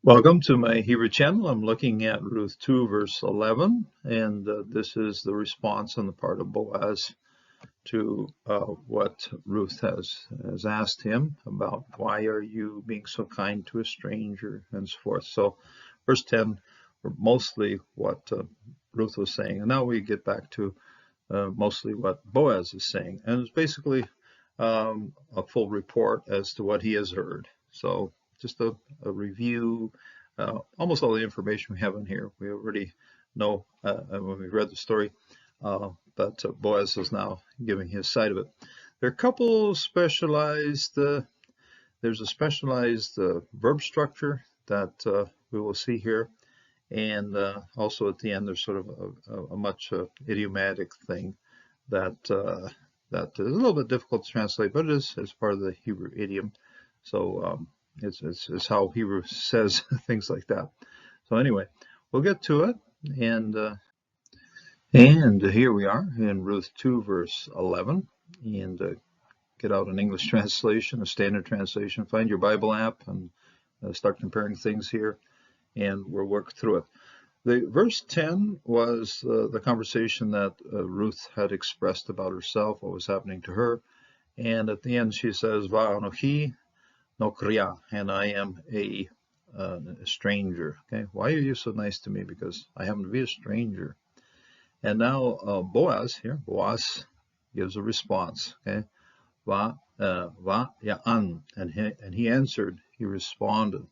Welcome to my Hebrew channel. I'm looking at Ruth 2, verse 11, and this is the response on the part of Boaz to what Ruth has asked him about why are you being so kind to a stranger and so forth. So, verse 10, mostly what Ruth was saying, and now we get back to mostly what Boaz is saying, and it's basically a full report as to what he has heard. So just a review, almost all the information we have in here. We already know when we read the story, but Boaz is now giving his side of it. There are a couple specialized, there's a specialized verb structure that we will see here. And also at the end, there's sort of a much idiomatic thing that is a little bit difficult to translate, but it is as part of the Hebrew idiom. So it's how Hebrew says things like that. So anyway, we'll get to it, and here we are in Ruth 2, verse 11, and get out an English translation, a standard translation. Find your Bible app and start comparing things here, and we'll work through it. The verse 10 was the conversation that Ruth had expressed about herself, what was happening to her. And at the end, she says, Va'anochi no kriya, and I am a stranger. Okay, why are you so nice to me? Because I happen to be a stranger. And now Boaz here, Boaz gives a response. Okay, ya'an, and he answered, he responded.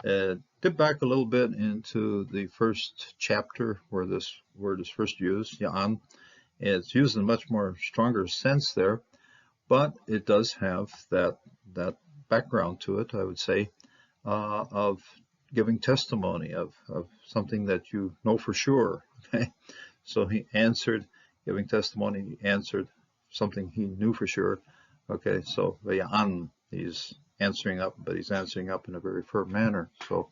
Dip back a little bit into the first chapter where this word is first used, ya'an. It's used in a much more stronger sense there, but it does have that background to it, I would say, of giving testimony of something that you know for sure. Okay, so he answered, giving testimony. He answered something he knew for sure. Okay, so ya'an, he's answering up, but he's answering up in a very firm manner. So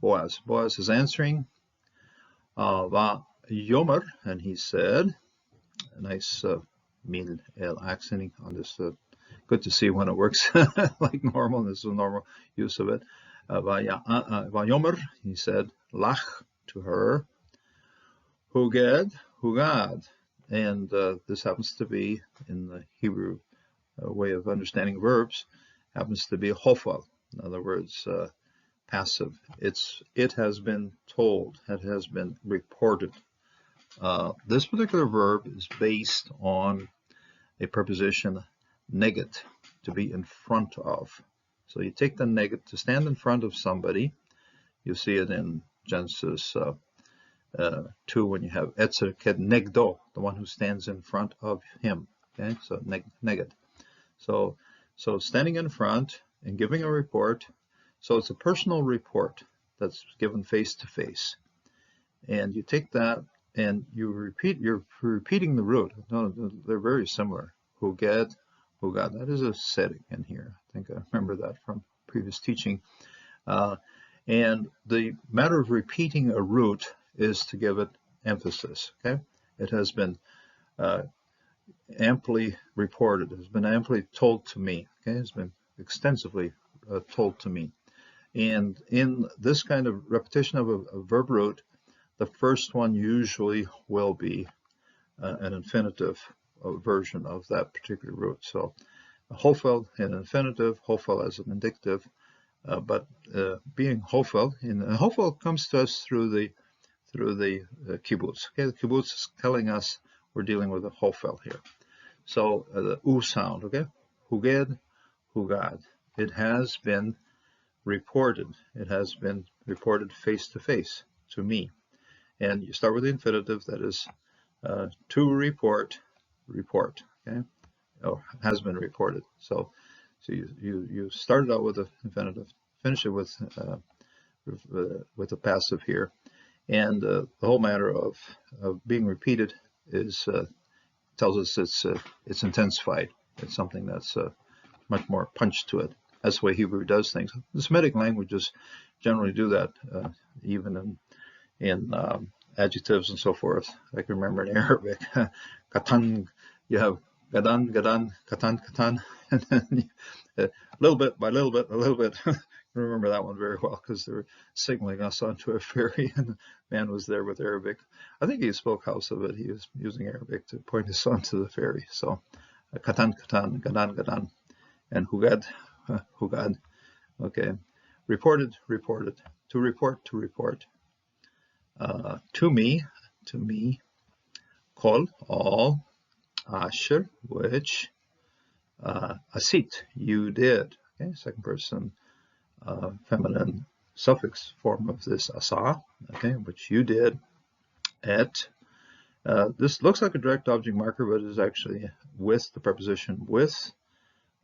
Boaz is answering, Va Yomer, and he said, a nice Mil El accenting on this. Good to see when it works like normal. This is a normal use of it. Va Yomer, he said, Lach, to her, Huged, Hugad, and this happens to be in the Hebrew way of understanding verbs, happens to be hofal. In other words, passive. It has been told, it has been reported. This particular verb is based on a preposition negate, to be in front of. So you take the negate to stand in front of somebody. You see it in Genesis 2 when you have etzer ket negdo, the one who stands in front of him. Okay, so negate. So standing in front and giving a report. So it's a personal report that's given face to face. And you take that and you're repeating the root. No, they're very similar. Huged, Hugad. That is a setting in here. I think I remember that from previous teaching. And the matter of repeating a root is to give it emphasis. Okay, it has been amply reported. It has been amply told to me. Okay, it's been extensively told to me. And in this kind of repetition of a verb root, the first one usually will be an infinitive version of that particular root. So hofel in infinitive, hofel as an indicative, but being hofel, and hofel comes to us through the kibbutz. Okay, the kibbutz is telling us we're dealing with a hofel here. So the u sound. Okay, huged, hugad. It has been reported. It has been reported face to face to me. And you start with the infinitive, that is to report, okay, or has been reported. So you started out with the infinitive, finish it with the passive here, and the whole matter of being repeated is tells us it's intensified. It's something that's much more punch to it. That's the way Hebrew does things. The Semitic languages generally do that, even in adjectives and so forth. I can remember in Arabic, katan, you have gadan, gadan, katan, katan, and then little bit by little bit, a little bit. remember that one very well because they were signaling us onto a ferry, and the man was there with Arabic. I think he spoke Hausa, but he was using Arabic to point his son to the ferry. So, katan, katan, gadan, gadan, and hugad, hugad. Okay, reported, reported, to report, to report. To me, kol, all, asher, which, asit, you did. Okay, second person feminine suffix form of this asa, okay, which you did at. This looks like a direct object marker, but it is actually with the preposition with.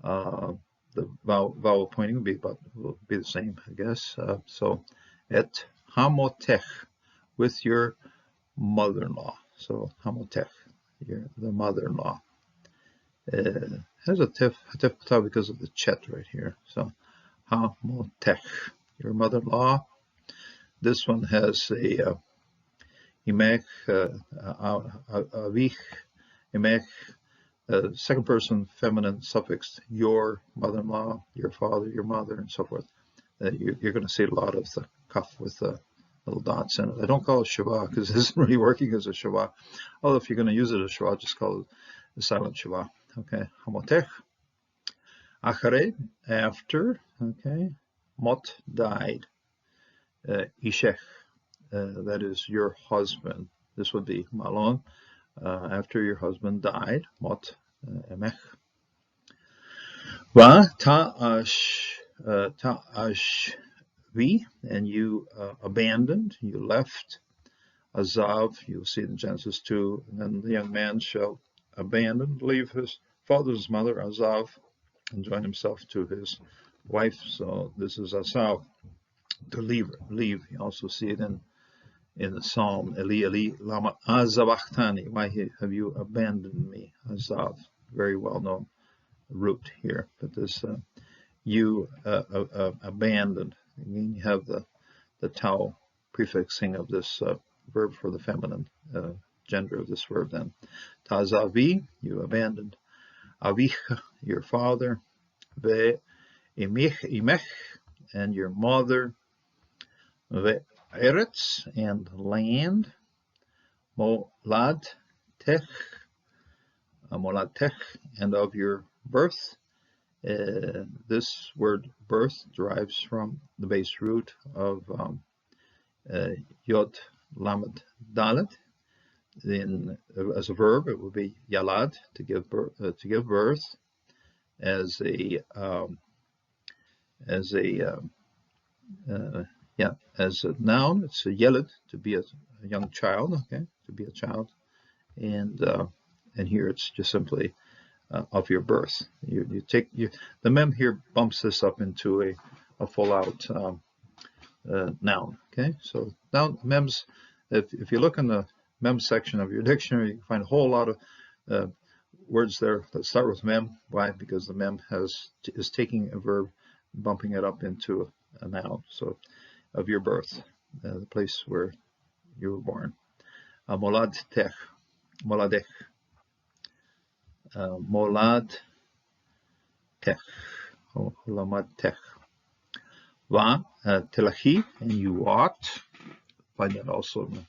The vowel pointing will be the same, I guess. So et hamotech, with your mother-in-law. So hamotech, the mother-in-law. Has a tif because of the chet right here. So hamotech, your mother-in-law. This one has a imech, avich, imech, second person feminine suffix, your mother-in-law, your father, your mother, and so forth. You're going to see a lot of the kaf with little dots in it. I don't call it shava because it isn't really working as a shava. Although if you're going to use it as shava, just call it the silent shava. Okay, hamotech. Achare, after. Okay, mot, died. Ishech, that is your husband. This would be malon. After your husband died, mot emech. Va ta'ash vi, and you abandoned, you left. Azav, you'll see in Genesis 2, and then the young man shall abandon, leave his father's mother, Azav, and join himself to his wife. So this is Asav, to leave. You also see it in the Psalm, Eli, Eli, lama azavachtani, why have you abandoned me? Azav, very well known root here, but this you abandoned. You have the tau prefixing of this verb for the feminine gender of this verb. Then tazavi, you abandoned. Avich, your father. Ve imech, and your mother. Ve eretz, and land. Molad tech, and of your birth. This word birth derives from the base root of yod lamed dalet. As a verb, it would be yalad, to give birth. As a noun, it's a yeled, to be a young child. Okay, to be a child, and here it's just simply of your birth. The mem here bumps this up into a full out noun. Okay, so now mems, if you look in the mem section of your dictionary, you can find a whole lot of words there that start with mem. Why? Because the mem is taking a verb, bumping it up into a noun. So of your birth, the place where you were born. Molad tech, moladech. Molad tech, Lamad tech. Va telachi, and you walked. Find that also in the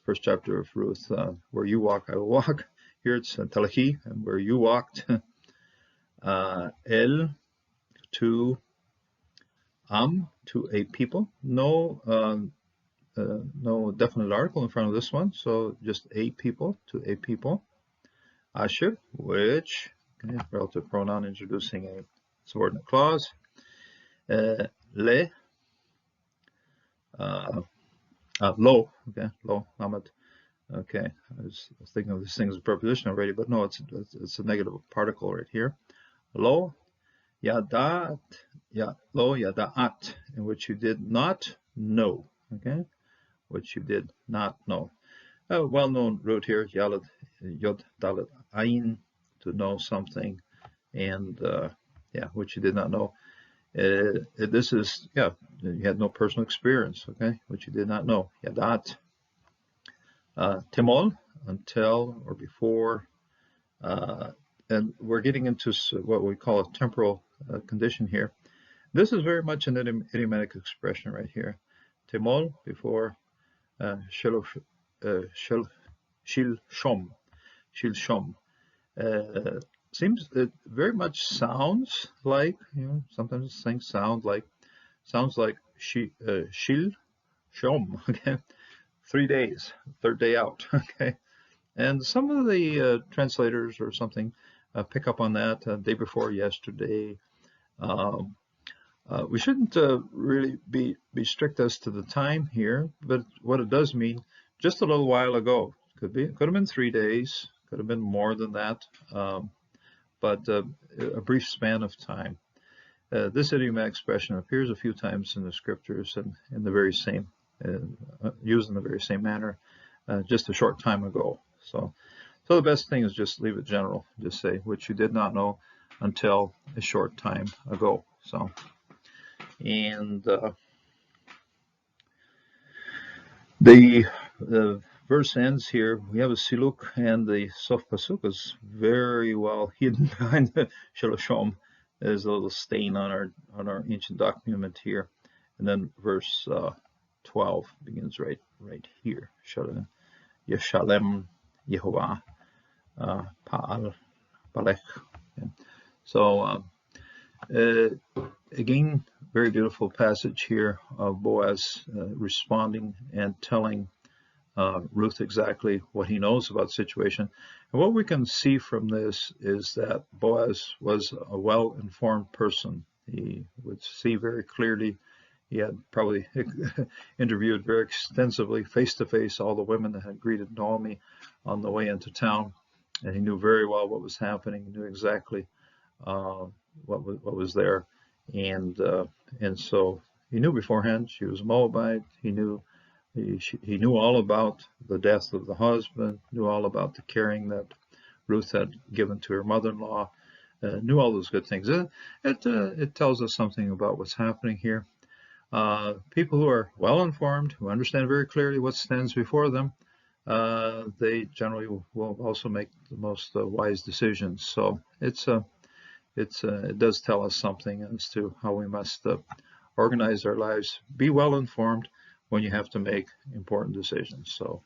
first chapter of Ruth. Where you walk, I will walk. Here it's telachi, and where you walked. El, to to a people. No definite article in front of this one, so just a people, to a people. Asher, which, okay, relative pronoun introducing a subordinate clause. Le, lo, okay, lo, lamed. Okay, I was thinking of this thing as a preposition already, but no, it's a negative particle right here. Lo, yadat, lo, yadaat, in which you did not know. Okay, which you did not know. A well-known root here, yalad, yod, dalet, ayin, to know something, and which you did not know. This is, you had no personal experience, okay, which you did not know. Yadat. Timol, until or before, and we're getting into what we call a temporal condition here. This is very much an idiomatic expression right here. Temol before shil shilshom. Shilshom. Uh, Seems it very much sounds like, sometimes things sounds like shil shom. Okay, 3 days, third day out. Okay, and some of the translators or something pick up on that day before yesterday. Um, we shouldn't really be strict as to the time here, but what it does mean, just a little while ago. Could have been 3 days, could have been more than that, but a brief span of time. This idiomatic expression appears a few times in the scriptures and in the very same, used in the very same manner, just a short time ago. So the best thing is just leave it general. Just say which you did not know until a short time ago. So, and the verse ends here. We have a siluk, and the sof pasuk is very well hidden behind the shaloshom. There's a little stain on our ancient document here, and then verse 12 begins right here. Yeshalem Yehovah Pa'al Balech. So again, very beautiful passage here of Boaz responding and telling Ruth exactly what he knows about the situation. And what we can see from this is that Boaz was a well-informed person. He would see very clearly. He had probably interviewed very extensively, face-to-face, all the women that had greeted Naomi on the way into town. And he knew very well what was happening. He knew exactly what was there. And so he knew beforehand she was a Moabite. He knew all about the death of the husband, knew all about the caring that Ruth had given to her mother-in-law, knew all those good things. It tells us something about what's happening here. People who are well informed, who understand very clearly what stands before them, they generally will also make the most wise decisions. So it does tell us something as to how we must organize our lives, be well informed when you have to make important decisions. So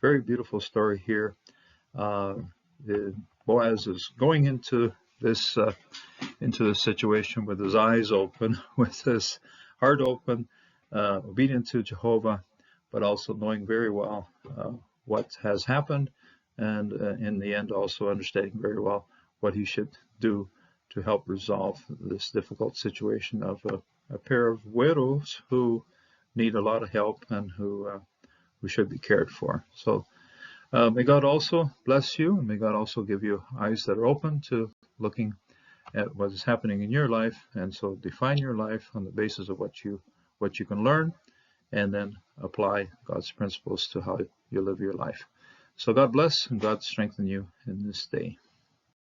very beautiful story here. Boaz is going into this situation with his eyes open, with his heart open, obedient to Jehovah, but also knowing very well what has happened, and in the end also understanding very well what he should do to help resolve this difficult situation of a pair of widows who need a lot of help and who should be cared for. So may God also bless you, and may God also give you eyes that are open to looking at what is happening in your life, and so define your life on the basis of what you can learn, and then apply God's principles to how you live your life. So God bless and God strengthen you in this day.